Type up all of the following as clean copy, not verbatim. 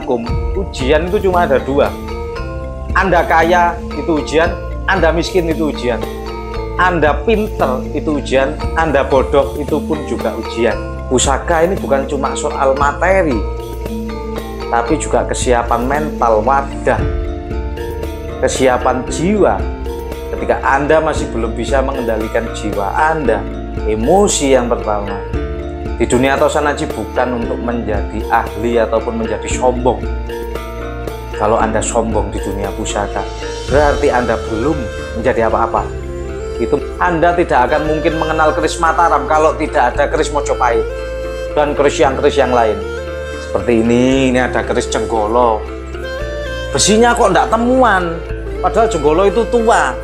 hukum, ujian itu cuma ada dua. Anda kaya itu ujian, Anda miskin itu ujian. Anda pinter itu ujian, Anda bodoh itu pun juga ujian. Pusaka ini bukan cuma soal materi, tapi juga kesiapan mental, wadah, kesiapan jiwa. Ketika Anda masih belum bisa mengendalikan jiwa Anda, emosi yang pertama. Di dunia Tosan Aji bukan untuk menjadi ahli ataupun menjadi sombong. Kalau Anda sombong di dunia pusaka, berarti Anda belum menjadi apa-apa. Itu Anda tidak akan mungkin mengenal keris Mataram kalau tidak ada keris Mojopahit dan keris yang lain. Seperti ini ada keris Jenggolo. Besinya kok enggak temuan, padahal Jenggolo itu tua.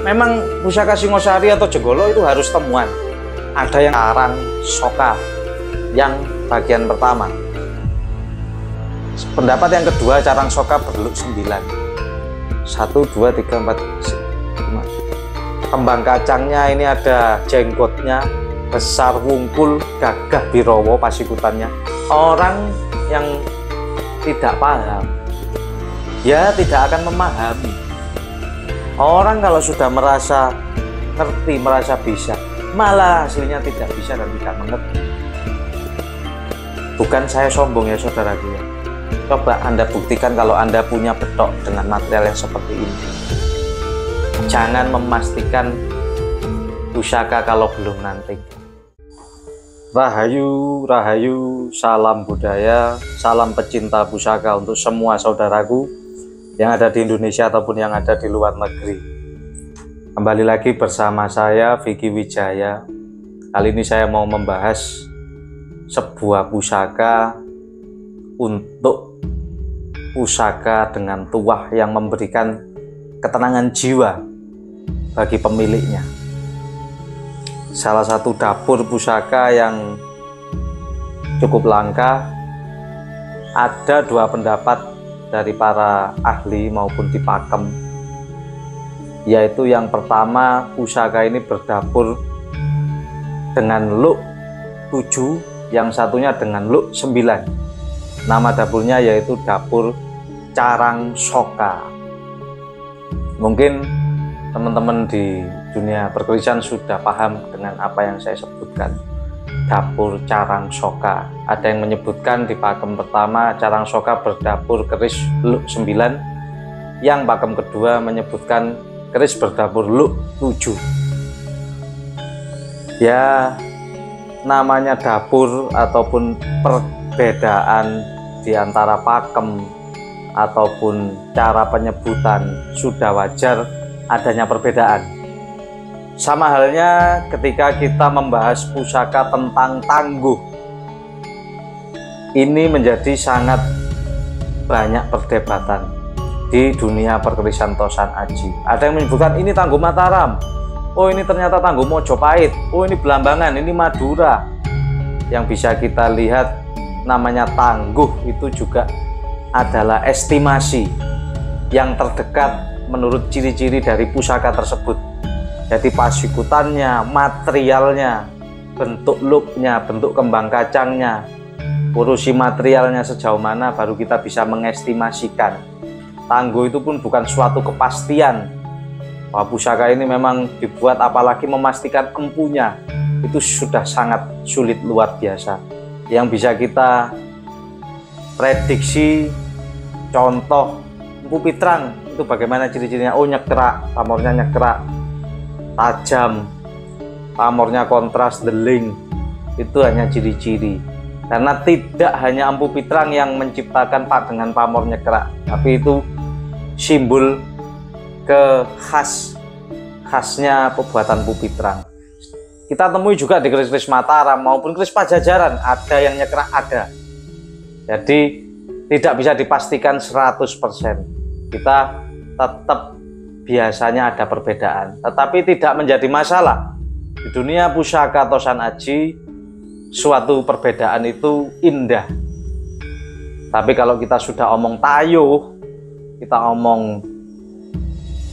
Memang pusaka Singosari atau Jenggolo itu harus temuan. Ada yang Carang Soka yang bagian pertama. Pendapat yang kedua, Carang Soka berluk 9. 1, 2, 3, 4, 5. Kembang kacangnya ini ada jenggotnya, besar, wungkul, gagah birowo pasikutannya. Orang yang tidak paham, ya tidak akan memahami. Orang kalau sudah merasa ngerti, merasa bisa, malah hasilnya tidak bisa dan tidak mengerti. Bukan saya sombong ya saudaraku ya. Coba Anda buktikan kalau Anda punya betok dengan material yang seperti ini. Jangan memastikan pusaka kalau belum nanti. Rahayu, rahayu, salam budaya, salam pecinta pusaka untuk semua saudaraku yang ada di Indonesia ataupun yang ada di luar negeri. Kembali lagi bersama saya Vicky Wijaya. Kali ini saya mau membahas sebuah pusaka untuk pusaka dengan tuah yang memberikan ketenangan jiwa bagi pemiliknya. Salah satu dapur pusaka yang cukup langka. Ada dua pendapat dari para ahli maupun di pakem, yaitu yang pertama, pusaka ini berdapur dengan luk 7, yang satunya dengan luk 9. Nama dapurnya yaitu dapur Carang Soka. Mungkin teman-teman di dunia perkerisan sudah paham dengan apa yang saya sebutkan. Dapur Carang Soka. Ada yang menyebutkan di pakem pertama Carang Soka berdapur keris luk 9, yang pakem kedua menyebutkan keris berdapur luk 7. Ya, namanya dapur ataupun perbedaan di antara pakem ataupun cara penyebutan sudah wajar adanya perbedaan. Sama halnya ketika kita membahas pusaka tentang tangguh. Ini menjadi sangat banyak perdebatan di dunia perkerisan Tosan Aji. Ada yang menyebutkan ini tangguh Mataram, oh ini ternyata tangguh Mojopahit, oh ini Belambangan, ini Madura. Yang bisa kita lihat, namanya tangguh itu juga adalah estimasi yang terdekat menurut ciri-ciri dari pusaka tersebut. Jadi pasikutannya, materialnya, bentuk luknya, bentuk kembang kacangnya, urusi materialnya sejauh mana baru kita bisa mengestimasikan. Tangguh itu pun bukan suatu kepastian bahwa pusaka ini memang dibuat, apalagi memastikan empunya itu sudah sangat sulit, luar biasa. Yang bisa kita prediksi, contoh Empu Pitrang itu bagaimana ciri-cirinya. Oh, nyekrak, pamornya nyekrak, tajam, pamornya kontras, deling. Itu hanya ciri-ciri. Karena tidak hanya Empu Pitrang yang menciptakan dengan pamor nyekrak, tapi itu simbol khasnya pembuatan Empu Pitrang. Kita temui juga di keris-keris Mataram maupun keris Pajajaran, ada yang nyekrak, ada. Jadi tidak bisa dipastikan 100%. Kita tetap biasanya ada perbedaan, tetapi tidak menjadi masalah. Di dunia pusaka Tosan Aji, suatu perbedaan itu indah. Tapi kalau kita sudah omong tayuh, kita omong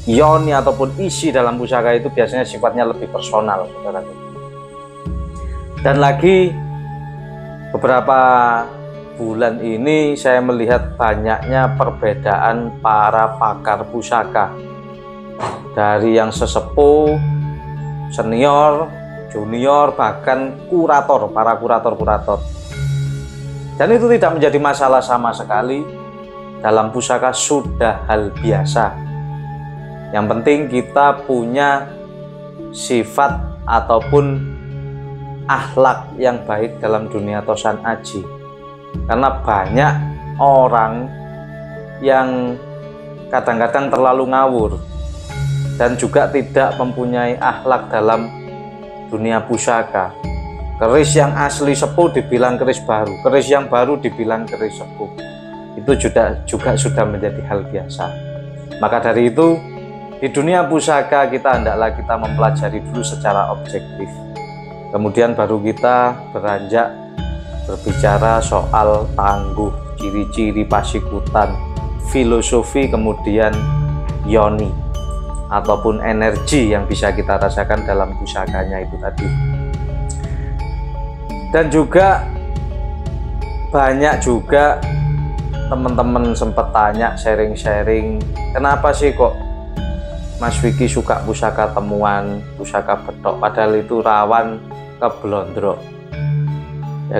yoni ataupun isi dalam pusaka itu biasanya sifatnya lebih personal, saudara. Dan lagi beberapa bulan ini saya melihat banyaknya perbedaan para pakar pusaka, dari yang sesepuh, senior, junior, bahkan kurator, para kurator-kurator. Dan itu tidak menjadi masalah sama sekali. Dalam pusaka sudah hal biasa. Yang penting kita punya sifat ataupun akhlak yang baik dalam dunia Tosan Aji. Karena banyak orang yang kadang-kadang terlalu ngawur dan juga tidak mempunyai akhlak dalam dunia pusaka. Keris yang asli sepuh dibilang keris baru, keris yang baru dibilang keris sepuh. Itu juga sudah menjadi hal biasa. Maka dari itu, di dunia pusaka hendaklah kita mempelajari dulu secara objektif. Kemudian baru kita beranjak berbicara soal tangguh, ciri-ciri pasikutan, filosofi, kemudian yoni ataupun energi yang bisa kita rasakan dalam pusakanya itu tadi. Dan juga banyak juga teman-teman sempat tanya, sharing-sharing, kenapa sih kok Mas Vicky suka pusaka temuan, pusaka betok, padahal itu rawan keblondrok. Ya,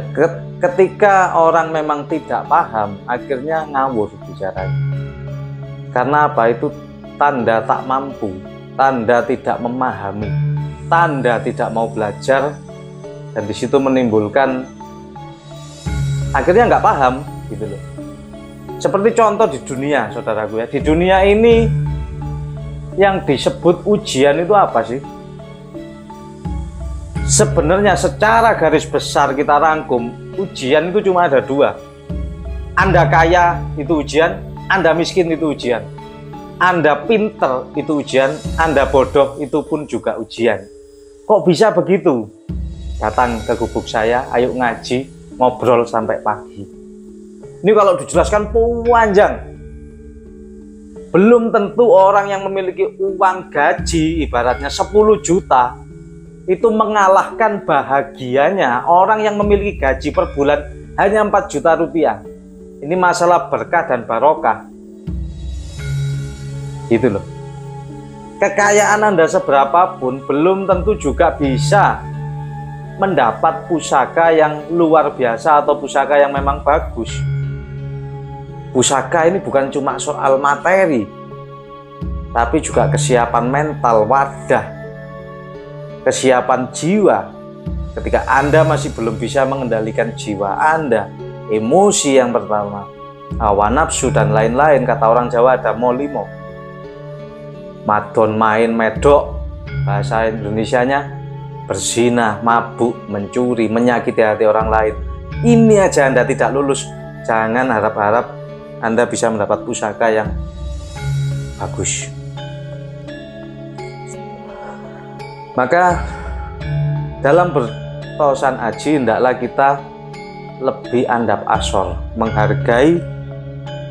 ketika orang memang tidak paham, akhirnya ngawur bicaranya. Karena apa? Itu tanda tak mampu, tanda tidak memahami, tanda tidak mau belajar, dan disitu menimbulkan akhirnya nggak paham gitu loh. Seperti contoh di dunia, saudaraku ya, di dunia ini yang disebut ujian itu apa sih? Sebenarnya secara garis besar kita rangkum, ujian itu cuma ada dua. Anda kaya itu ujian, Anda miskin itu ujian. Anda pinter itu ujian, Anda bodoh itu pun juga ujian. Kok bisa begitu? Datang ke gubuk saya, ayo ngaji, ngobrol sampai pagi. Ini kalau dijelaskan panjang. Belum tentu orang yang memiliki uang gaji ibaratnya 10 juta itu mengalahkan bahagianya orang yang memiliki gaji per bulan hanya 4 juta rupiah. Ini masalah berkah dan barokah. Gitu loh. Kekayaan Anda seberapapun belum tentu juga bisa mendapat pusaka yang luar biasa atau pusaka yang memang bagus. Pusaka ini bukan cuma soal materi, tapi juga kesiapan mental, wadah, kesiapan jiwa. Ketika Anda masih belum bisa mengendalikan jiwa Anda, emosi yang pertama, hawa nafsu dan lain-lain, kata orang Jawa ada molimo, madon, main, medok, bahasa Indonesianya berzina, mabuk, mencuri, menyakiti hati orang lain. Ini aja Anda tidak lulus, jangan harap-harap Anda bisa mendapat pusaka yang bagus. Maka dalam bertosan aji hendaklah kita lebih andap asor, menghargai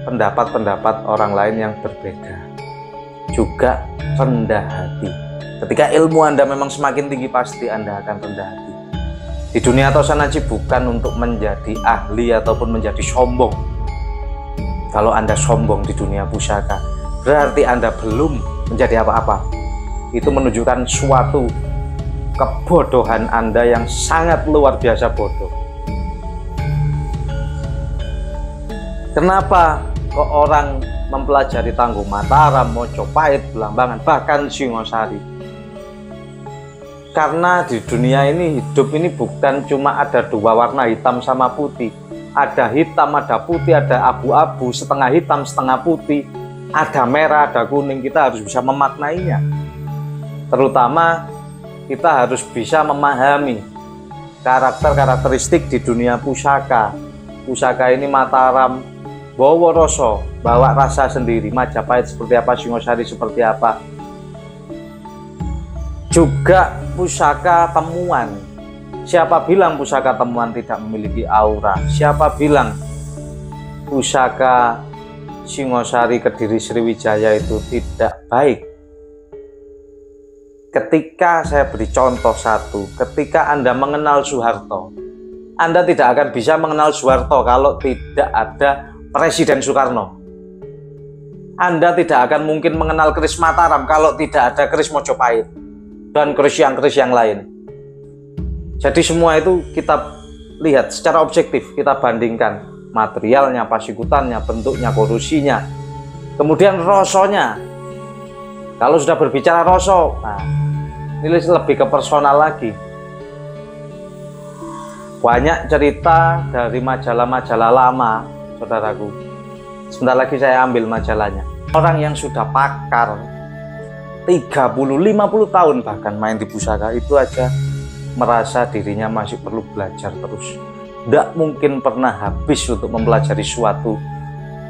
pendapat-pendapat orang lain yang berbeda, juga rendah hati. Ketika ilmu Anda memang semakin tinggi, pasti Anda akan rendah hati. Di dunia tosan aji bukan untuk menjadi ahli ataupun menjadi sombong. Kalau Anda sombong di dunia pusaka, berarti Anda belum menjadi apa-apa. Itu menunjukkan suatu kebodohan Anda yang sangat luar biasa bodoh. Kenapa kok orang mempelajari Tangguh Mataram, Mojopahit, Belambangan, bahkan Singosari? Karena di dunia ini, hidup ini bukan cuma ada dua warna, hitam sama putih. Ada hitam, ada putih, ada abu-abu, setengah hitam, setengah putih, ada merah, ada kuning. Kita harus bisa memaknainya. Terutama kita harus bisa memahami karakteristik di dunia pusaka. Pusaka ini Mataram, bawa rasa, bawa rasa sendiri. Majapahit seperti apa, Singosari seperti apa. Juga pusaka temuan. Siapa bilang pusaka temuan tidak memiliki aura? Siapa bilang pusaka Singosari, Kediri, Sriwijaya itu tidak baik? Ketika saya beri contoh satu, ketika Anda mengenal Soeharto, Anda tidak akan bisa mengenal Soeharto kalau tidak ada Presiden Soekarno. Anda tidak akan mungkin mengenal keris Mataram kalau tidak ada keris Mojopahit dan keris yang lain. Jadi semua itu kita lihat secara objektif, kita bandingkan materialnya, pasikutannya, bentuknya, kolusinya, kemudian rosonya. Kalau sudah berbicara roso, nah ini lebih ke personal lagi. Banyak cerita dari majalah-majalah lama, saudaraku. Sebentar lagi saya ambil majalahnya. Orang yang sudah pakar 30-50 tahun bahkan main di pusaka itu aja merasa dirinya masih perlu belajar terus. Tidak mungkin pernah habis untuk mempelajari suatu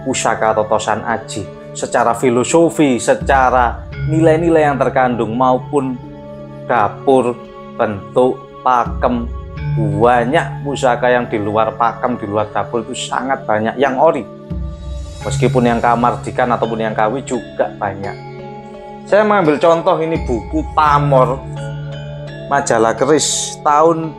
pusaka atau tosan aji secara filosofi, secara nilai-nilai yang terkandung maupun dapur, bentuk, pakem. Banyak pusaka yang di luar pakem, di luar dapur itu sangat banyak yang ori. Meskipun yang kamardikan ataupun yang KW juga banyak. Saya mengambil contoh ini buku Pamor majalah keris tahun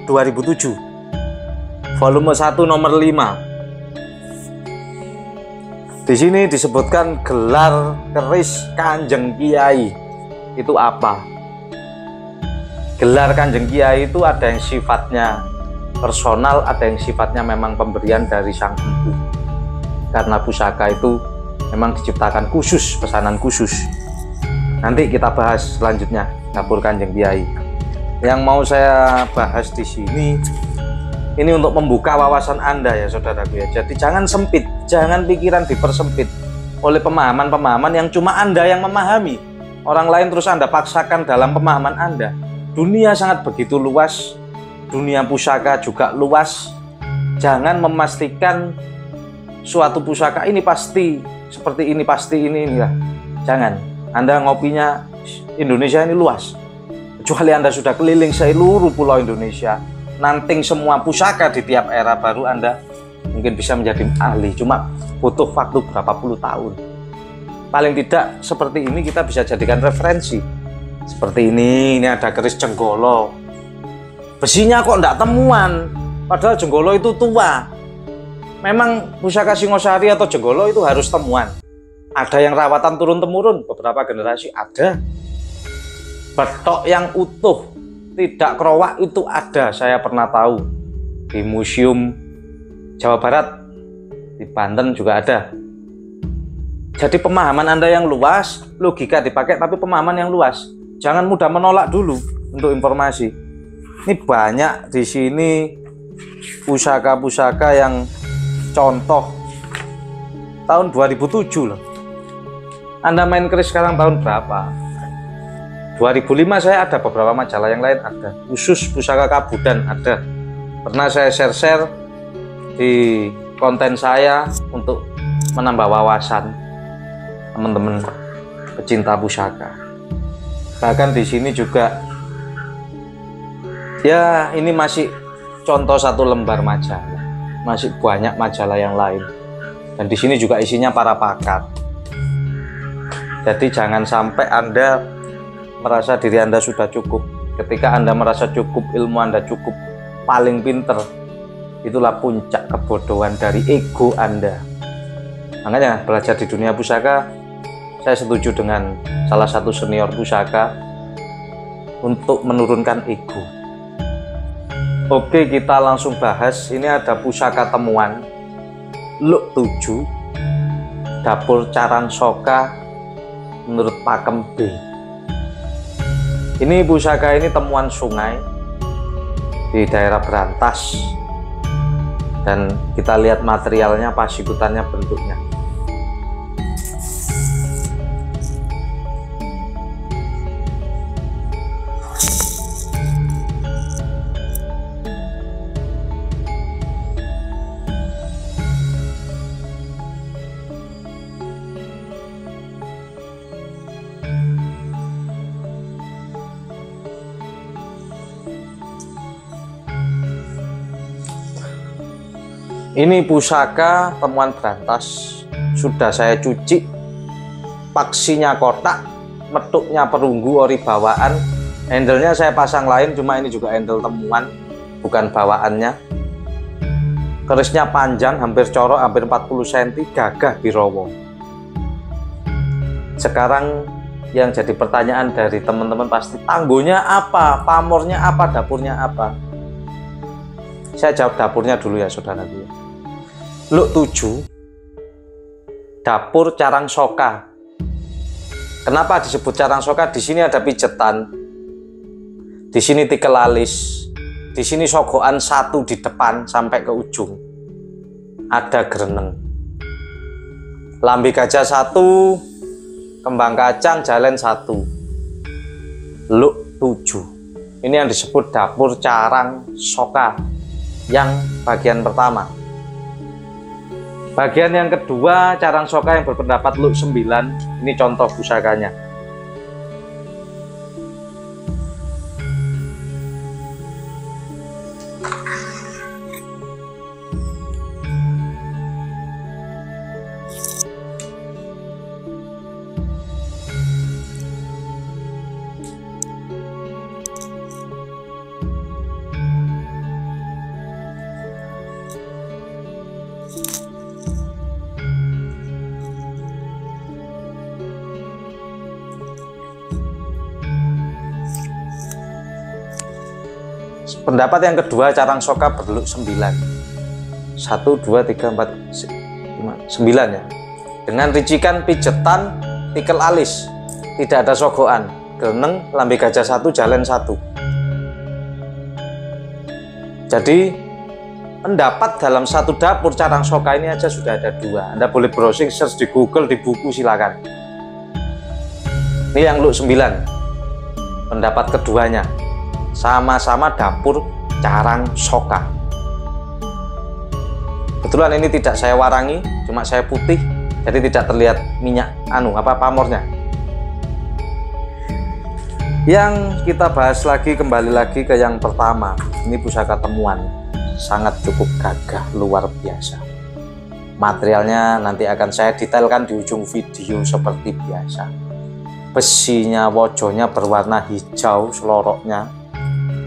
2007 volume 1 nomor 5. Di sini disebutkan gelar keris Kanjeng Kiai itu apa? Gelar Kanjeng Kiai itu ada yang sifatnya personal, ada yang sifatnya memang pemberian dari sang empu. Karena pusaka itu memang diciptakan khusus, pesanan khusus. Nanti kita bahas selanjutnya dapur Kanjeng Kiai. Yang mau saya bahas di sini ini untuk membuka wawasan Anda ya saudaraku ya. Jadi jangan sempit, jangan pikiran dipersempit oleh pemahaman-pemahaman yang cuma Anda yang memahami. Orang lain terus Anda paksakan dalam pemahaman Anda. Dunia sangat begitu luas, dunia pusaka juga luas. Jangan memastikan suatu pusaka ini pasti seperti ini, pasti ini ya. Jangan. Anda ngopinya Indonesia ini luas. Kecuali Anda sudah keliling seluruh pulau Indonesia, nanting semua pusaka di tiap era, baru Anda mungkin bisa menjadi ahli. Cuma butuh waktu berapa puluh tahun. Paling tidak seperti ini kita bisa jadikan referensi. Seperti ini ada keris Jenggolo. Besinya kok enggak temuan, padahal Jenggolo itu tua. Memang pusaka Singosari atau Jenggolo itu harus temuan. Ada yang rawatan turun-temurun, beberapa generasi ada. Betok yang utuh, tidak kerowak itu ada, saya pernah tahu. Di Museum Jawa Barat, di Banten juga ada. Jadi pemahaman Anda yang luas, logika dipakai tapi pemahaman yang luas. Jangan mudah menolak dulu untuk informasi. Ini banyak di sini pusaka-pusaka yang contoh tahun 2007 loh. Anda main keris sekarang tahun berapa? 2005 saya ada beberapa majalah yang lain ada. Khusus pusaka Kabudan ada. Pernah saya share-share di konten saya untuk menambah wawasan teman-teman pecinta pusaka. Bahkan di sini juga ya ini masih contoh satu lembar majalah, masih banyak majalah yang lain, dan di sini juga isinya para pakar. Jadi jangan sampai Anda merasa diri Anda sudah cukup. Ketika Anda merasa cukup, ilmu Anda cukup, paling pinter, itulah puncak kebodohan dari ego Anda. Makanya belajar di dunia pusaka, saya setuju dengan salah satu senior pusaka untuk menurunkan ego. Oke, kita langsung bahas. Ini ada pusaka temuan Luk 7 dapur Carang Soka menurut Pakem B. Ini pusaka ini temuan sungai di daerah Berantas, dan kita lihat materialnya, pasikutannya, bentuknya. Ini pusaka temuan Berantas, sudah saya cuci, paksinya kotak, metuknya perunggu ori bawaan, handle-nya saya pasang lain, cuma ini juga handle temuan. bukan bawaannya. Kerisnya panjang, hampir corok, hampir 40 cm, gagah birowo. Sekarang yang jadi pertanyaan dari teman-teman pasti, tangguhnya apa, pamornya apa, dapurnya apa? Saya jawab dapurnya dulu ya saudaraku. Luk 7, dapur Carang Soka. Kenapa disebut Carang Soka? Di sini ada pijetan, di sini tikel alis, di sini sogokan satu di depan sampai ke ujung. Ada greneng. Lambe gajah 1, kembang kacang jalan 1. Luk 7. Ini yang disebut dapur Carang Soka yang bagian pertama. Bagian yang kedua Carang Soka yang berpendapat Luk 9. Ini contoh pusakanya. Pendapat yang kedua Carang Soka berluk 9. 1, 2, 3, 4, 5, 9 ya. Dengan ricikan pijetan, tikel alis, tidak ada sogokan, greneng, lambe gajah 1, jalan 1. Jadi pendapat dalam satu dapur Carang Soka ini aja sudah ada 2. Anda boleh browsing, search di Google, di buku, silakan. Ini yang luk 9. Pendapat keduanya. Sama-sama dapur Carang Soka. Kebetulan ini tidak saya warangi, cuma saya putih, jadi tidak terlihat minyak pamornya. Yang kita bahas lagi, kembali lagi ke yang pertama. Ini pusaka temuan, sangat cukup gagah, luar biasa. Materialnya nanti akan saya detailkan di ujung video seperti biasa. Besinya, wojonya berwarna hijau, seloroknya,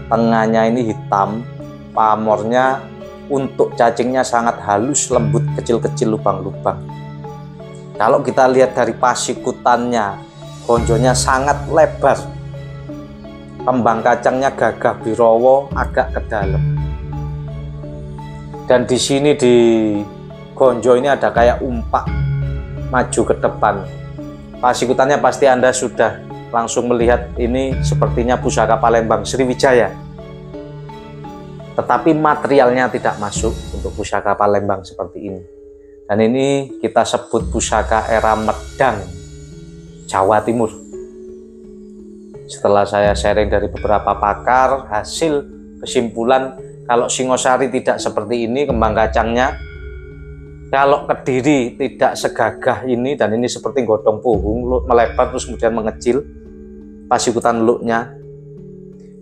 tengahnya ini hitam, pamornya untuk cacingnya sangat halus, lembut, kecil-kecil, lubang-lubang. Kalau kita lihat dari pasikutannya, gonjonya sangat lebar, kembang kacangnya gagah birowo, agak ke dalam. Dan di sini di gonjo ini ada kayak umpak maju ke depan. Pasikutannya pasti Anda sudah langsung melihat, ini sepertinya pusaka Palembang Sriwijaya, tetapi materialnya tidak masuk untuk pusaka Palembang seperti ini. Dan ini kita sebut pusaka era Medang, Jawa Timur. Setelah saya sharing dari beberapa pakar, hasil kesimpulan kalau Singosari tidak seperti ini kembang kacangnya, kalau Kediri tidak segagah ini, dan ini seperti godong pohung, melebar terus kemudian mengecil, pasikutan luknya.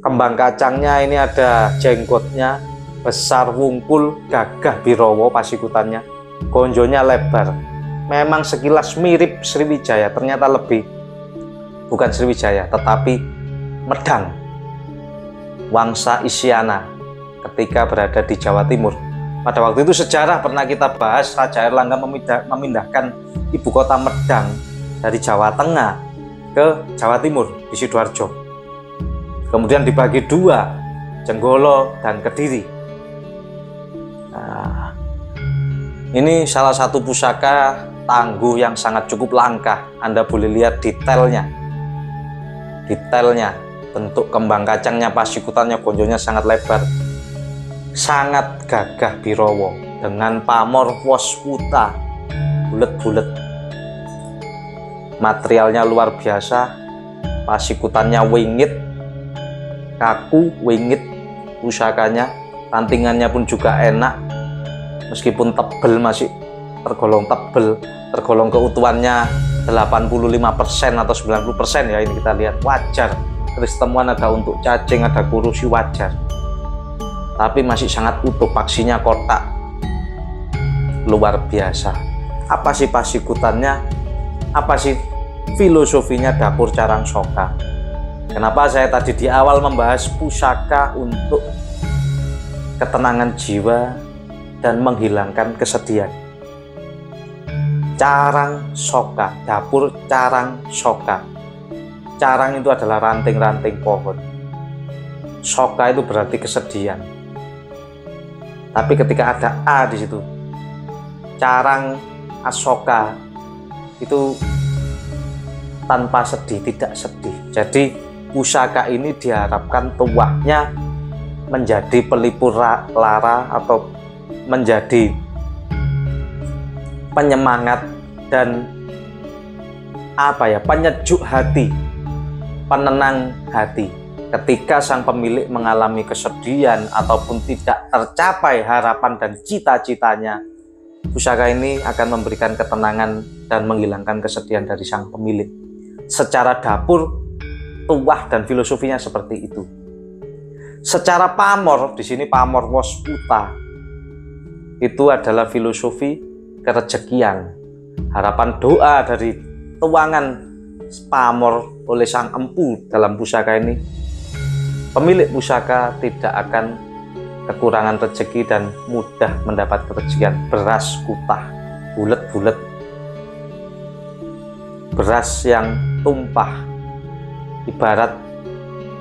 Kembang kacangnya ini ada jenggotnya, besar, wungkul, gagah birowo pasikutannya, gonjonya lebar. Memang sekilas mirip Sriwijaya, ternyata lebih, bukan Sriwijaya, tetapi Medang, Wangsa Isyana ketika berada di Jawa Timur. Pada waktu itu sejarah pernah kita bahas, Raja Airlangga memindahkan ibu kota Medang dari Jawa Tengah ke Jawa Timur di Sidoarjo. Kemudian dibagi 2, Jenggolo dan Kediri. Nah, ini salah satu pusaka tangguh yang sangat cukup langka. Anda boleh lihat detailnya. Bentuk kembang kacangnya, pasikutannya, gonjonya sangat lebar, sangat gagah birowo, dengan pamor woswuta, bulet-bulet. Materialnya luar biasa, pasikutannya wingit, kaku, wingit pusakanya, tantingannya pun juga enak, meskipun tebel, masih tergolong tebel, tergolong keutuhannya 85% atau 90% ya. Ini kita lihat wajar, keris temuan ada untuk cacing, ada kurusi, wajar, tapi masih sangat utuh, paksinya kotak, luar biasa. Apa sih pasikutannya? Apa sih filosofinya dapur Carang Soka? Kenapa saya tadi di awal membahas pusaka untuk ketenangan jiwa, dan menghilangkan kesedihan. Carang soka, dapur carang soka. Carang itu adalah ranting-ranting pohon. Soka itu berarti kesedihan. Tapi ketika ada A di situ, carang asoka itu tanpa sedih, tidak sedih. Jadi pusaka ini diharapkan tuahnya menjadi pelipur lara atau menjadi penyemangat dan penyejuk hati, penenang hati. Ketika sang pemilik mengalami kesedihan ataupun tidak tercapai harapan dan cita-citanya, pusaka ini akan memberikan ketenangan dan menghilangkan kesedihan dari sang pemilik. Secara dapur, tuah dan filosofinya seperti itu. Secara pamor, di sini pamor wasputa, itu adalah filosofi kerejekian. Harapan doa dari tuangan pamor oleh sang empu dalam pusaka ini, pemilik pusaka tidak akan kekurangan rezeki dan mudah mendapat kerejekian. Beras kutah, bulet-bulet, beras yang tumpah, ibarat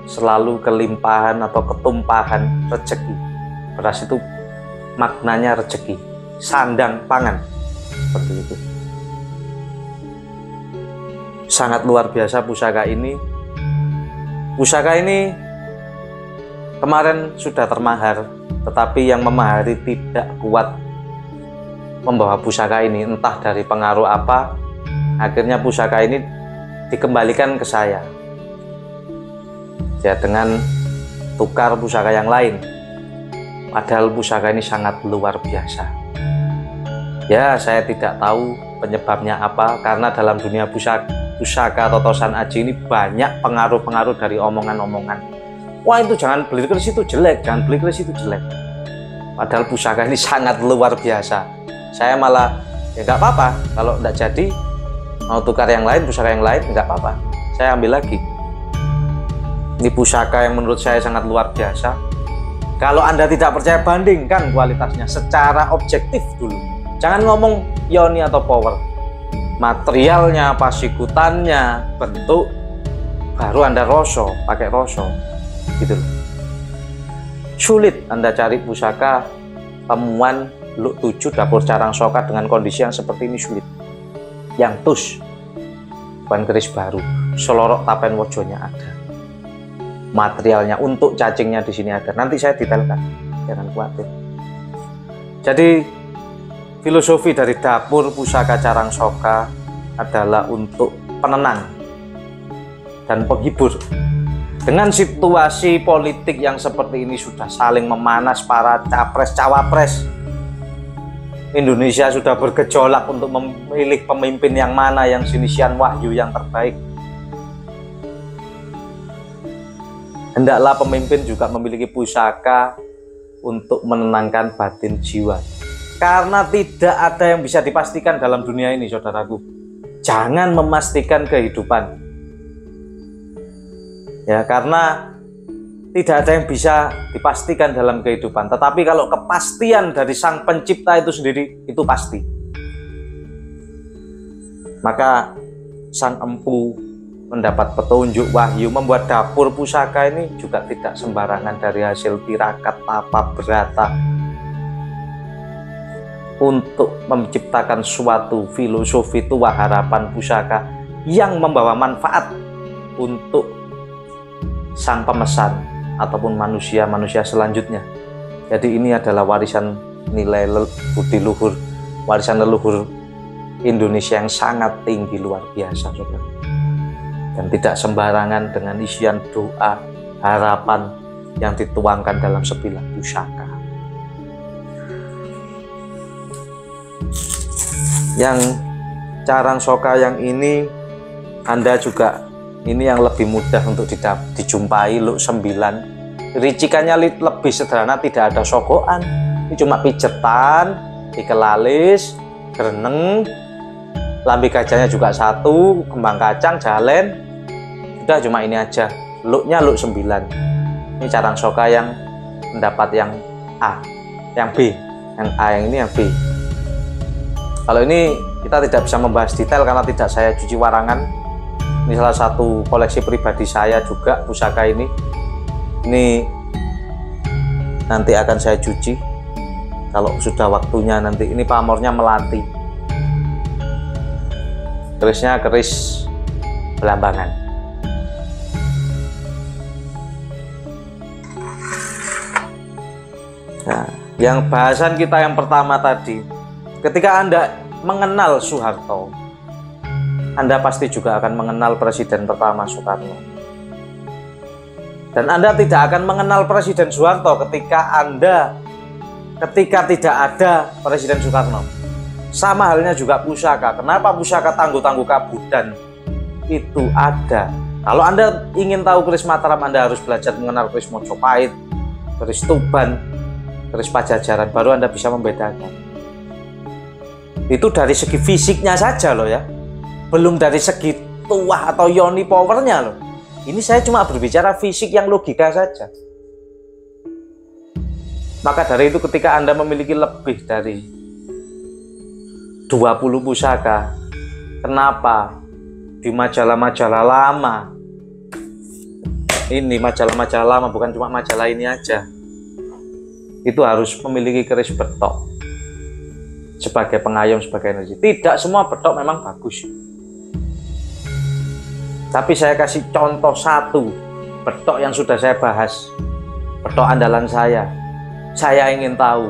selalu kelimpahan atau ketumpahan rezeki. Beras itu maknanya rezeki, sandang pangan, seperti itu. Sangat luar biasa pusaka ini. Pusaka ini kemarin sudah termahar, tetapi yang memahari tidak kuat membawa pusaka ini, entah dari pengaruh apa. Akhirnya pusaka ini dikembalikan ke saya, ya, dengan tukar pusaka yang lain. Padahal pusaka ini sangat luar biasa. Ya, saya tidak tahu penyebabnya apa, karena dalam dunia pusaka Totosan Aji ini banyak pengaruh-pengaruh dari omongan-omongan. Wah, itu jangan beli keris, itu jelek, jangan beli keris, itu jelek. Padahal pusaka ini sangat luar biasa. Saya malah, ya nggak apa-apa, kalau nggak jadi, mau tukar yang lain, pusaka yang lain, nggak apa-apa. Saya ambil lagi. Ini pusaka yang menurut saya sangat luar biasa. Kalau Anda tidak percaya, bandingkan kualitasnya secara objektif dulu. Jangan ngomong yoni atau power. Materialnya, pasikutannya, bentuk, baru Anda roso, pakai roso. Gitu loh. Sulit Anda cari pusaka temuan Luk 7 dapur carang soka dengan kondisi yang seperti ini, sulit. Yang tus, bukan keris baru, selorok tapen wojonya ada. Materialnya untuk cacingnya di sini ada. Nanti saya detailkan, jangan khawatir. Jadi filosofi dari dapur pusaka carang soka adalah untuk penenang dan penghibur. Dengan situasi politik yang seperti ini sudah saling memanas para capres-cawapres, Indonesia sudah bergejolak untuk memilih pemimpin yang mana, yang sinisian wahyu yang terbaik. Hendaklah pemimpin juga memiliki pusaka untuk menenangkan batin jiwa. Karena tidak ada yang bisa dipastikan dalam dunia ini, saudaraku. Jangan memastikan kehidupan. Ya, karena tidak ada yang bisa dipastikan dalam kehidupan. Tetapi kalau kepastian dari Sang Pencipta itu sendiri, itu pasti. Maka Sang Empu mendapat petunjuk wahyu membuat dapur pusaka ini juga tidak sembarangan, dari hasil tirakat tapa berata untuk menciptakan suatu filosofi tua harapan pusaka yang membawa manfaat untuk sang pemesan ataupun manusia-manusia selanjutnya. Jadi ini adalah warisan nilai budi luhur, warisan leluhur Indonesia yang sangat tinggi, luar biasa, saudara. Dan tidak sembarangan dengan isian doa, harapan yang dituangkan dalam sebilah pusaka. Yang carang soka yang ini, Anda juga, ini yang lebih mudah untuk dijumpai, Luk 9. Ricikannya lebih sederhana, tidak ada sogokan. Ini cuma pijetan, ikelalis, gereneng, lambi gajahnya juga satu, kembang kacang, jalen. Sudah, cuma ini aja. Luknya Luk 9. Ini carang soka yang mendapat yang A, yang B, yang A, yang ini yang B. Kalau ini kita tidak bisa membahas detail karena tidak saya cuci warangan. Ini salah satu koleksi pribadi saya juga, pusaka ini. Ini nanti akan saya cuci kalau sudah waktunya nanti. Ini pamornya melati, kerisnya keris Belambangan. Nah, yang bahasan kita yang pertama tadi, ketika Anda mengenal Soeharto, Anda pasti juga akan mengenal Presiden pertama Soekarno. Dan Anda tidak akan mengenal Presiden Soeharto ketika tidak ada Presiden Soekarno. Sama halnya juga pusaka. Kenapa pusaka Tangguh-Tangguh Kabudan itu ada? Kalau Anda ingin tahu keris Mataram, Anda harus belajar mengenal keris Mojopahit, keris Tuban, keris Pajajaran, baru Anda bisa membedakan. Itu dari segi fisiknya saja loh ya, belum dari segi tuah atau yoni powernya loh. Ini saya cuma berbicara fisik yang logika saja. Maka dari itu ketika Anda memiliki lebih dari 20 pusaka, kenapa di majalah-majalah lama, ini majalah-majalah lama, bukan cuma majalah ini aja, itu harus memiliki keris betok sebagai pengayom, sebagai energi. Tidak semua betok memang bagus, tapi saya kasih contoh satu betok yang sudah saya bahas, betok andalan saya. Saya ingin tahu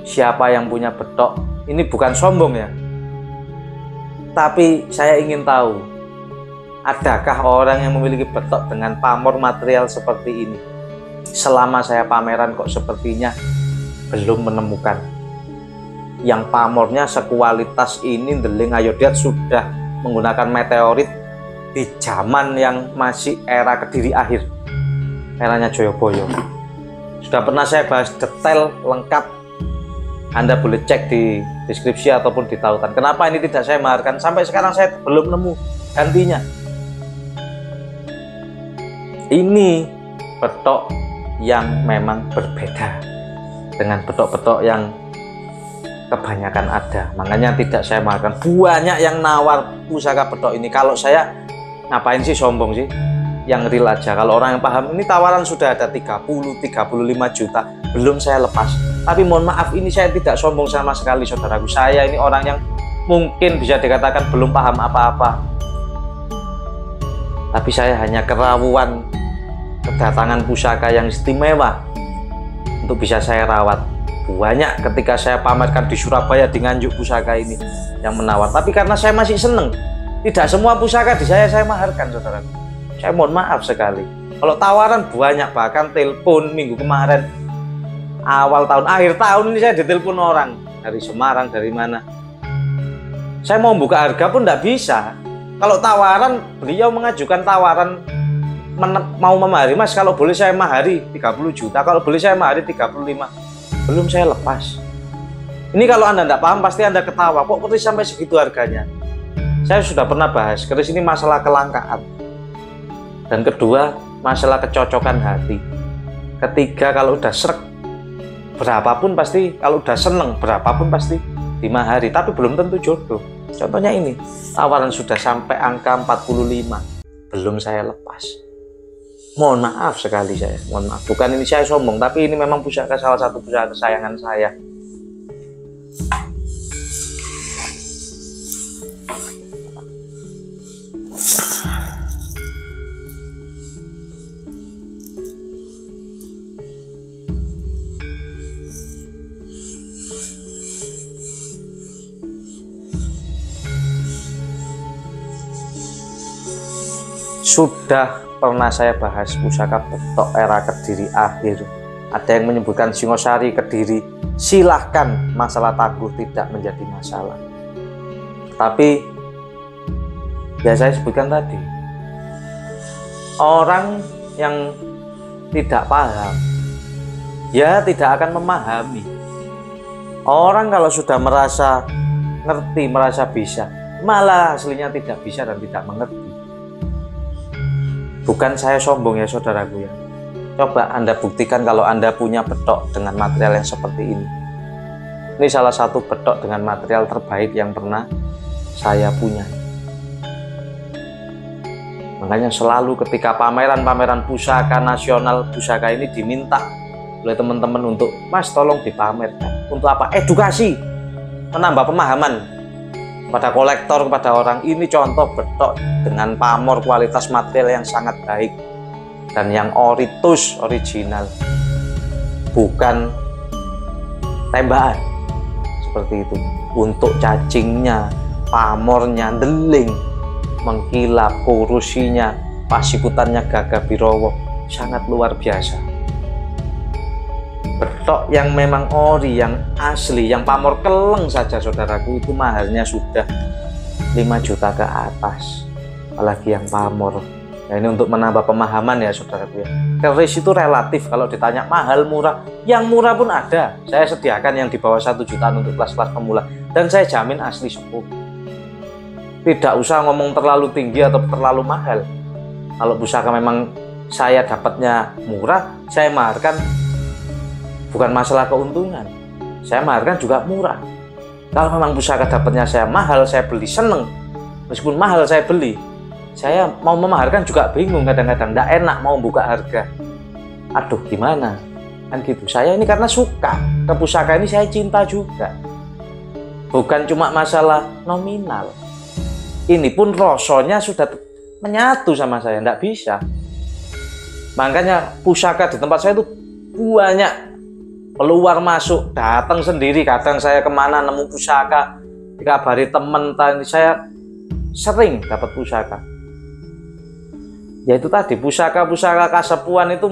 siapa yang punya betok. Ini bukan sombong ya, tapi saya ingin tahu, adakah orang yang memiliki betok dengan pamor material seperti ini? Selama saya pameran kok sepertinya belum menemukan yang pamornya sekualitas ini. Deling Ayodhya sudah menggunakan meteorit di zaman yang masih era Kediri akhir, eranya Joyoboyo. Sudah pernah saya bahas detail lengkap, Anda boleh cek di deskripsi ataupun di tautan. Kenapa ini tidak saya maharkan? Sampai sekarang saya belum nemu gantinya. Ini betok yang memang berbeda dengan betok-betok yang kebanyakan ada. Makanya tidak saya maharkan. Banyak yang nawar pusaka betok ini. Kalau saya ngapain sih sombong sih? Yang real aja. Kalau orang yang paham, ini tawaran sudah ada 30-35 juta, belum saya lepas. Tapi mohon maaf, ini saya tidak sombong sama sekali saudaraku. Saya ini orang yang mungkin bisa dikatakan belum paham apa-apa, tapi saya hanya kerawuan kedatangan pusaka yang istimewa untuk bisa saya rawat. Banyak ketika saya pamerkan di Surabaya, di Nganjuk, pusaka ini yang menawar. Tapi karena saya masih seneng, tidak semua pusaka di saya maharkan saudaraku. Saya mohon maaf sekali. Kalau tawaran banyak, bahkan telepon minggu kemarin, awal tahun, akhir tahun ini saya ditelepon orang dari Semarang, dari mana. Saya mau buka harga pun tidak bisa. Kalau tawaran, beliau mengajukan tawaran mau memahari, Mas, kalau boleh saya mahari 30 juta, kalau boleh saya mahari 35. Belum saya lepas. Ini kalau Anda tidak paham pasti Anda ketawa, kok keris sampai segitu harganya. Saya sudah pernah bahas, keris ini masalah kelangkaan. Dan kedua, masalah kecocokan hati. Ketiga, kalau udah srek, berapapun pasti, kalau udah seneng, berapapun pasti dimahari. Tapi belum tentu jodoh. Contohnya ini, tawaran sudah sampai angka 45, belum saya lepas. Mohon maaf sekali saya, mohon maaf. Bukan ini saya sombong, tapi ini memang pusaka, salah satu pusaka kesayangan saya. Sudah pernah saya bahas pusaka betok era Kediri akhir. Ada yang menyebutkan Singosari Kediri. Silahkan, masalah Tangguh tidak menjadi masalah. Tapi ya saya sebutkan tadi, orang yang tidak paham ya tidak akan memahami. Orang kalau sudah merasa ngerti, merasa bisa, malah aslinya tidak bisa dan tidak mengerti. Bukan saya sombong ya saudaraku ya, Coba Anda buktikan kalau Anda punya betok dengan material yang seperti ini. Ini salah satu betok dengan material terbaik yang pernah saya punya. Makanya selalu ketika pameran-pameran pusaka nasional, pusaka ini diminta oleh teman-teman untuk, Mas tolong dipamerkan. Untuk apa? Edukasi, menambah pemahaman pada kolektor, kepada orang. Ini contoh betok dengan pamor kualitas material yang sangat baik dan yang original, bukan tembakan seperti itu. Untuk cacingnya, pamornya, deling, mengkilap, korusinya, pasikutannya gagah birowo, sangat luar biasa. Betok yang memang ori, yang asli, yang pamor keleng saja saudaraku, itu mahalnya sudah 5 juta ke atas, apalagi yang pamor. Nah, ini untuk menambah pemahaman ya saudaraku ya. Keris itu relatif, kalau ditanya mahal murah, yang murah pun ada. Saya sediakan yang di bawah 1 jutaan untuk kelas-kelas pemula, dan saya jamin asli sepuh. Tidak usah ngomong terlalu tinggi atau terlalu mahal. Kalau pusaka memang saya dapatnya murah, saya maharkan, bukan masalah keuntungan, saya maharkan juga murah. Kalau memang pusaka dapatnya saya mahal, saya beli seneng. Meskipun mahal saya beli, saya mau memaharkan juga bingung, kadang-kadang tidak enak mau buka harga. Aduh gimana, kan gitu. Saya ini karena suka ke pusaka ini, saya cinta juga, bukan cuma masalah nominal. Ini pun rasanya sudah menyatu sama saya, tidak bisa. Makanya pusaka di tempat saya itu banyak, keluar masuk, datang sendiri. Kadang saya kemana nemu pusaka, dikabari teman, saya sering dapat pusaka. Yaitu tadi, pusaka-pusaka kasepuan itu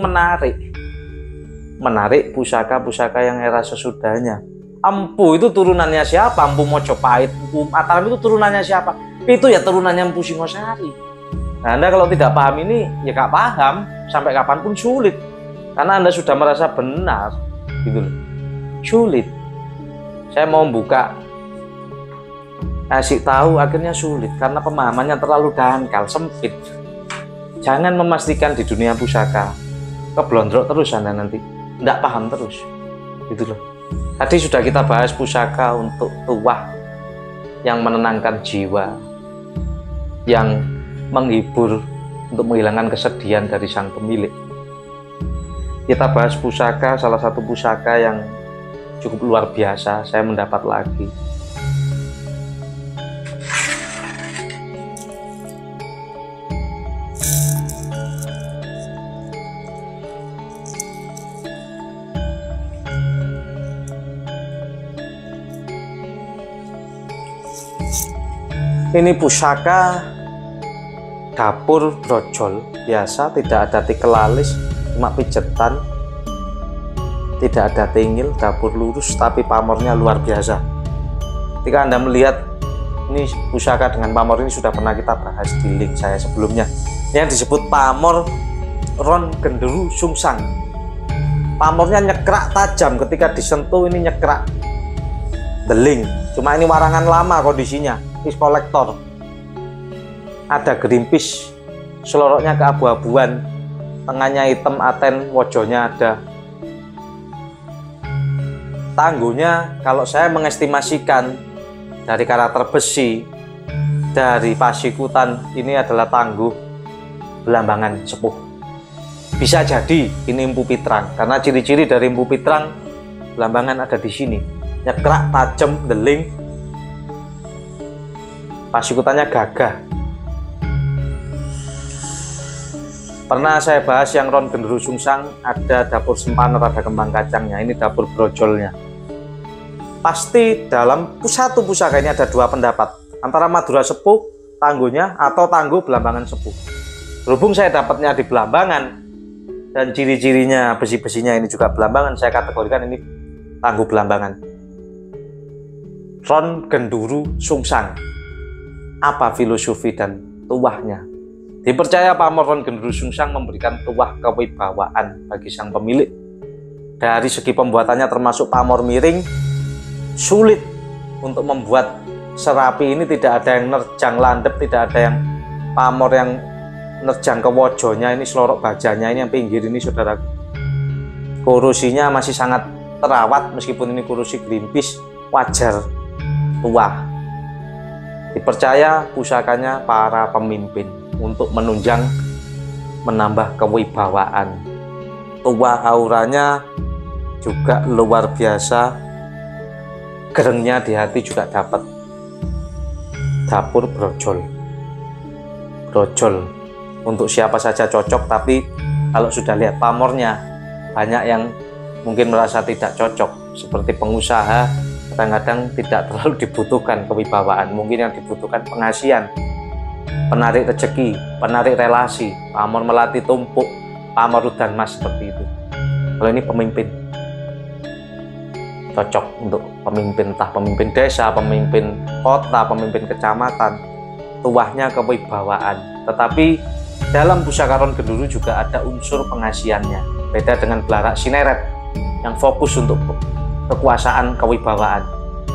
menarik pusaka-pusaka yang era sesudahnya. Empu itu turunannya siapa? Empu Mojopahit, Empu Mataram itu turunannya siapa? Itu ya turunannya Empu Singosari. Nah, Anda kalau tidak paham ini, ya gak paham, sampai kapanpun sulit. Karena Anda sudah merasa benar, gitu loh. Sulit. Saya mau buka, kasih tahu, akhirnya sulit karena pemahamannya terlalu dangkal, sempit. Jangan memastikan di dunia pusaka keblondrok terus Anda nanti, tidak paham terus, gitu loh. Tadi sudah kita bahas pusaka untuk tuah yang menenangkan jiwa, yang menghibur, untuk menghilangkan kesedihan dari sang pemilik. Kita bahas pusaka, salah satu pusaka yang cukup luar biasa, saya mendapat lagi. Ini pusaka dapur brojol biasa, tidak ada tikel alis, cuma pijetan, tidak ada tingil, dapur lurus, tapi pamornya luar biasa. Ketika Anda melihat ini pusaka dengan pamor ini, sudah pernah kita bahas di link saya sebelumnya, yang disebut pamor ron genderu sungsang. Pamornya nyekrak tajam, ketika disentuh ini nyekrak deling. Cuma ini warangan lama kondisinya, is kolektor. Ada gerimpis, seloroknya keabu-abuan, tengahnya hitam aten, wojonya ada. Tangguhnya kalau saya mengestimasikan dari karakter besi, dari pasikutan, ini adalah tangguh belambangan sepuh. Bisa jadi ini Empu Pitrang, karena ciri-ciri dari Empu Pitrang belambangan ada di sini. Nyekrak, tajam, deling, pasikutannya gagah. Pernah saya bahas yang ron genderu sungsang, ada dapur sempaner, ada kembang kacangnya, ini dapur brojolnya. Pasti dalam satu pusaka ini ada dua pendapat, antara Madura sepuh tangguhnya atau tangguh belambangan sepuh. Berhubung saya dapatnya di belambangan dan ciri-cirinya besi-besinya ini juga belambangan, saya kategorikan ini tangguh belambangan. Ron genduru sungsang. Apa filosofi dan tuahnya? Dipercaya pamor ron genduru sungsang memberikan tuah kewibawaan bagi sang pemilik. Dari segi pembuatannya termasuk pamor miring, sulit untuk membuat serapi ini, tidak ada yang nerjang landep, tidak ada yang pamor yang nerjang ke wojonya, ini selorok bajanya ini yang pinggir ini saudaraku. Korosinya masih sangat terawat, meskipun ini korosi gerimpis, wajar tua. Dipercaya pusakanya para pemimpin untuk menunjang, menambah kewibawaan. Tua auranya juga luar biasa, gerengnya di hati juga dapat. Dapur brojol, brojol untuk siapa saja cocok, tapi kalau sudah lihat pamornya, banyak yang mungkin merasa tidak cocok. Seperti pengusaha, kadang-kadang tidak terlalu dibutuhkan kewibawaan, mungkin yang dibutuhkan pengasihan, penarik rezeki, penarik relasi. Pamor melati tumpuk, pamor udan mas, seperti itu. Kalau ini pemimpin, cocok untuk pemimpin, entah pemimpin desa, pemimpin kota, pemimpin kecamatan. Tuahnya kewibawaan, tetapi dalam pusaka Ron Genduru juga ada unsur pengasihannya. Beda dengan Blarak Sineret yang fokus untuk kekuasaan kewibawaan.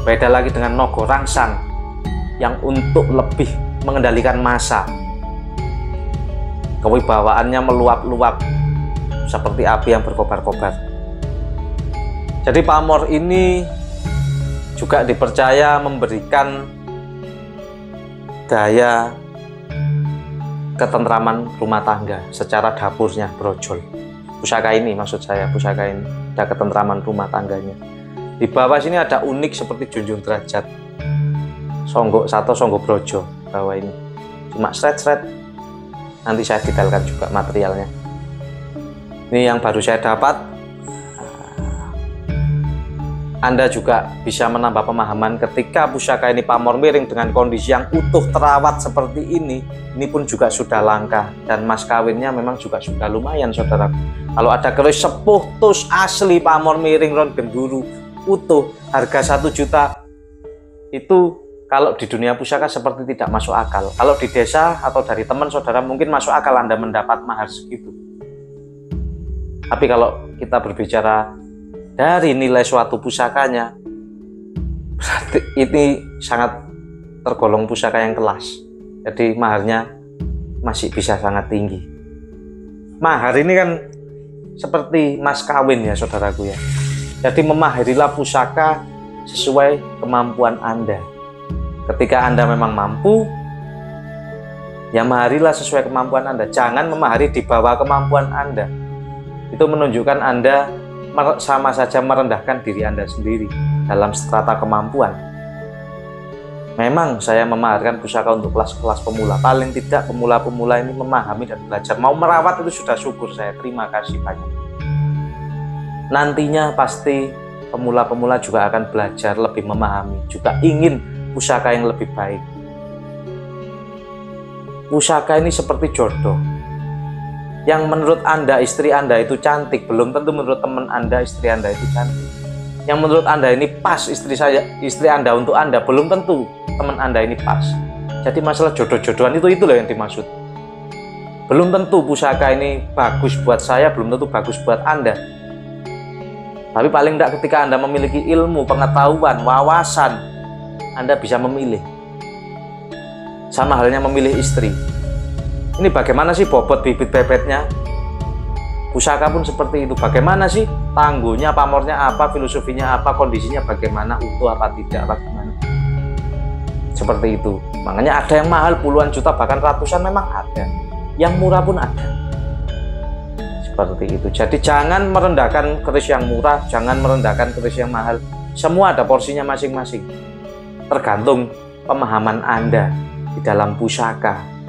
Beda lagi dengan Nogo Rangsang yang untuk lebih mengendalikan massa. Kewibawaannya meluap-luap seperti api yang berkobar-kobar. Jadi pamor ini juga dipercaya memberikan daya ketentraman rumah tangga secara dapurnya brojol. Pusaka ini, maksud saya, pusaka ini ada ketentraman rumah tangganya. Di bawah sini ada unik seperti junjung derajat Songgo Sato Songgo Brojo. Bawah ini cuma seret-seret, nanti saya detailkan juga materialnya. Ini yang baru saya dapat. Anda juga bisa menambah pemahaman ketika pusaka ini pamor miring dengan kondisi yang utuh terawat seperti ini pun juga sudah langka, dan mas kawinnya memang juga sudah lumayan, saudara. Kalau ada keris sepuh tus asli pamor miring Ron Genduru utuh, harga 1 juta itu kalau di dunia pusaka seperti tidak masuk akal. Kalau di desa atau dari teman saudara mungkin masuk akal Anda mendapat mahar segitu. Tapi kalau kita berbicara dari nilai suatu pusakanya, berarti ini sangat tergolong pusaka yang kelas. Jadi maharnya masih bisa sangat tinggi. Mahar ini kan seperti mas kawin ya saudaraku ya. Jadi memaharilah pusaka sesuai kemampuan Anda. Ketika Anda memang mampu, ya maharilah sesuai kemampuan Anda. Jangan memahari di bawah kemampuan Anda. Itu menunjukkan Anda sama saja merendahkan diri Anda sendiri dalam strata kemampuan. Memang saya memaharkan pusaka untuk kelas-kelas pemula. Paling tidak pemula-pemula ini memahami dan belajar. Mau merawat itu sudah syukur saya. Terima kasih banyak. Nantinya pasti pemula-pemula juga akan belajar lebih memahami. Juga ingin pusaka yang lebih baik. Pusaka ini seperti jodoh. Yang menurut Anda, istri Anda itu cantik, belum tentu menurut teman Anda, istri Anda itu cantik. Yang menurut Anda ini pas istri Anda untuk Anda, belum tentu teman Anda ini pas. Jadi masalah jodoh-jodohan itu loh yang dimaksud. Belum tentu pusaka ini bagus buat saya, belum tentu bagus buat Anda. Tapi paling tidak ketika Anda memiliki ilmu, pengetahuan, wawasan, Anda bisa memilih. Sama halnya memilih istri. Ini bagaimana sih bobot bibit bebetnya? Pusaka pun seperti itu. Bagaimana sih tangguhnya, pamornya apa, filosofinya apa, kondisinya bagaimana, utuh apa tidak, bagaimana? Seperti itu. Makanya ada yang mahal puluhan juta, bahkan ratusan memang ada. Yang murah pun ada. Seperti itu. Jadi jangan merendahkan keris yang murah, jangan merendahkan keris yang mahal. Semua ada porsinya masing-masing. Tergantung pemahaman Anda di dalam pusaka.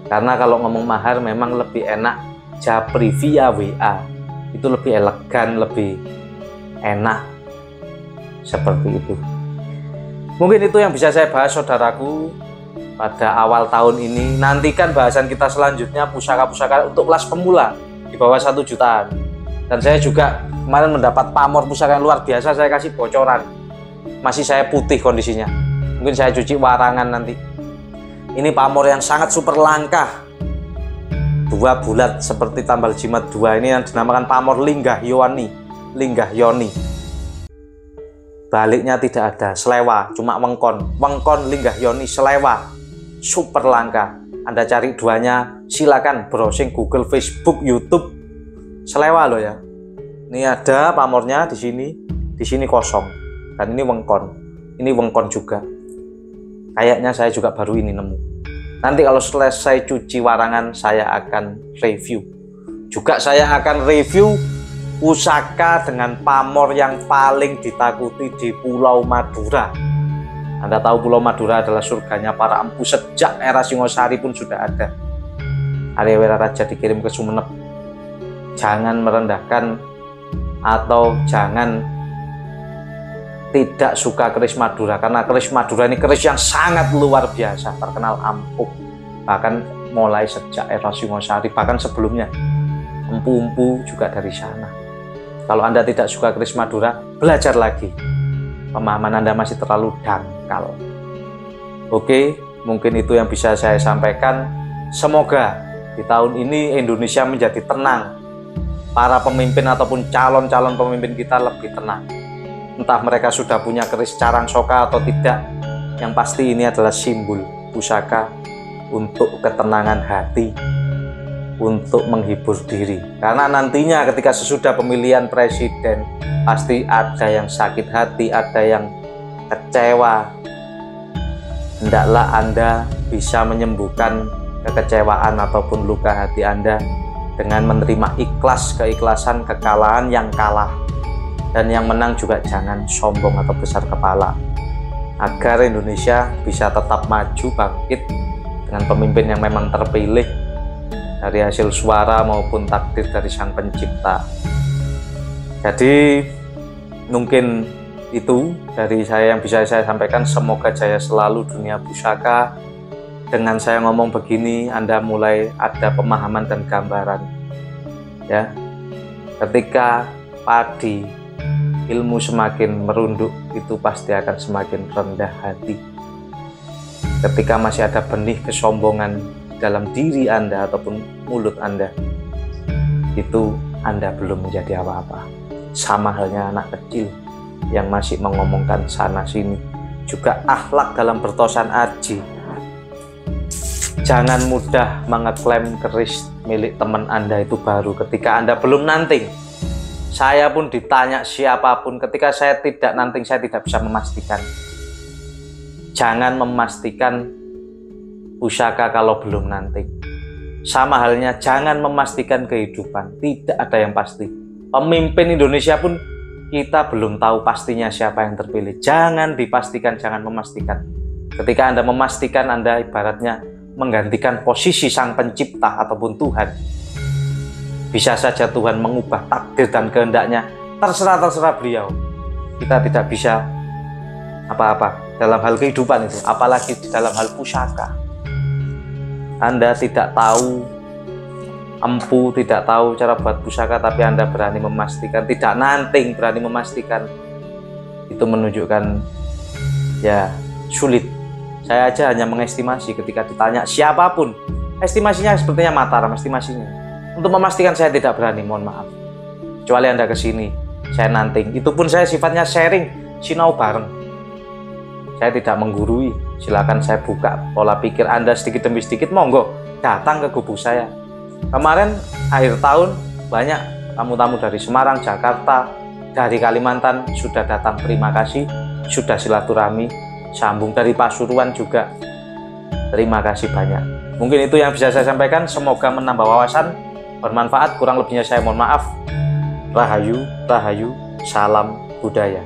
Karena kalau ngomong mahar memang lebih enak japri via WA. Itu lebih elegan, lebih enak. Seperti itu. Mungkin itu yang bisa saya bahas saudaraku pada awal tahun ini. Nantikan bahasan kita selanjutnya pusaka-pusaka untuk kelas pemula di bawah 1 jutaan. Dan saya juga kemarin mendapat pamor pusaka yang luar biasa, saya kasih bocoran. Masih saya putih kondisinya. Mungkin saya cuci warangan nanti. Ini pamor yang sangat super langka. 2 bulat seperti tambal jimat 2 ini yang dinamakan pamor Linggah Yoni. Linggah Yoni. Baliknya tidak ada, selewa, cuma wengkon. Wengkon Linggah Yoni selewa. Super langka. Anda cari duanya, silakan browsing Google, Facebook, YouTube. Selewa loh ya. Ini ada pamornya di sini kosong, dan ini wengkon juga. Kayaknya saya juga baru ini nemu. Nanti kalau selesai cuci warangan saya akan review. Juga saya akan review pusaka dengan pamor yang paling ditakuti di Pulau Madura. Anda tahu Pulau Madura adalah surganya para empu, sejak era Singosari pun sudah ada. Arya Wiraraja dikirim ke Sumeneb. Jangan merendahkan atau jangan tidak suka keris Madura, karena keris Madura ini keris yang sangat luar biasa, terkenal ampuh, bahkan mulai sejak era Singosari, bahkan sebelumnya empu-empu juga dari sana. Kalau Anda tidak suka keris Madura, belajar lagi, pemahaman Anda masih terlalu dangkal. Oke, mungkin itu yang bisa saya sampaikan. Semoga di tahun ini Indonesia menjadi tenang, para pemimpin ataupun calon-calon pemimpin kita lebih tenang. Entah mereka sudah punya keris Carang Soka atau tidak, yang pasti ini adalah simbol pusaka untuk ketenangan hati, untuk menghibur diri. Karena nantinya ketika sesudah pemilihan presiden, pasti ada yang sakit hati, ada yang kecewa. Hendaklah Anda bisa menyembuhkan kekecewaan ataupun luka hati Anda dengan menerima keikhlasan kekalahan yang kalah. Dan yang menang juga jangan sombong atau besar kepala, agar Indonesia bisa tetap maju bangkit dengan pemimpin yang memang terpilih dari hasil suara maupun takdir dari Sang Pencipta. Jadi mungkin itu dari saya yang bisa saya sampaikan. Semoga jaya selalu dunia pusaka. Dengan saya ngomong begini, Anda mulai ada pemahaman dan gambaran, ya. Ketika padi ilmu semakin merunduk, itu pasti akan semakin rendah hati. Ketika masih ada benih kesombongan dalam diri Anda ataupun mulut Anda, itu Anda belum menjadi apa-apa. Sama halnya anak kecil yang masih mengomongkan sana sini. Juga akhlak dalam bertosan aji. Jangan mudah mengeklaim keris milik teman Anda itu baru ketika Anda belum nanting. Saya pun ditanya siapapun, ketika saya tidak nanting, saya tidak bisa memastikan. Jangan memastikan pusaka kalau belum nanting. Sama halnya jangan memastikan kehidupan, tidak ada yang pasti. Pemimpin Indonesia pun kita belum tahu pastinya siapa yang terpilih. Jangan dipastikan, jangan memastikan. Ketika Anda memastikan, Anda ibaratnya menggantikan posisi Sang Pencipta ataupun Tuhan. Bisa saja Tuhan mengubah takdir dan kehendaknya, terserah beliau. Kita tidak bisa apa-apa dalam hal kehidupan itu, apalagi dalam hal pusaka. Anda tidak tahu empu, tidak tahu cara buat pusaka, tapi Anda berani memastikan, tidak nanting berani memastikan. Itu menunjukkan ya sulit. Saya aja hanya mengestimasi ketika ditanya siapapun, estimasinya sepertinya Mataram estimasinya. Untuk memastikan saya tidak berani, mohon maaf. Kecuali Anda kesini, saya nanting. Itu pun saya sifatnya sharing, sinau bareng. Saya tidak menggurui. Silakan saya buka pola pikir Anda sedikit demi sedikit. Monggo datang ke gubuk saya. Kemarin akhir tahun banyak tamu-tamu dari Semarang, Jakarta, dari Kalimantan sudah datang. Terima kasih, sudah silaturahmi. Sambung dari Pasuruan juga. Terima kasih banyak. Mungkin itu yang bisa saya sampaikan. Semoga menambah wawasan, bermanfaat. Kurang lebihnya saya mohon maaf. Rahayu, rahayu, salam budaya.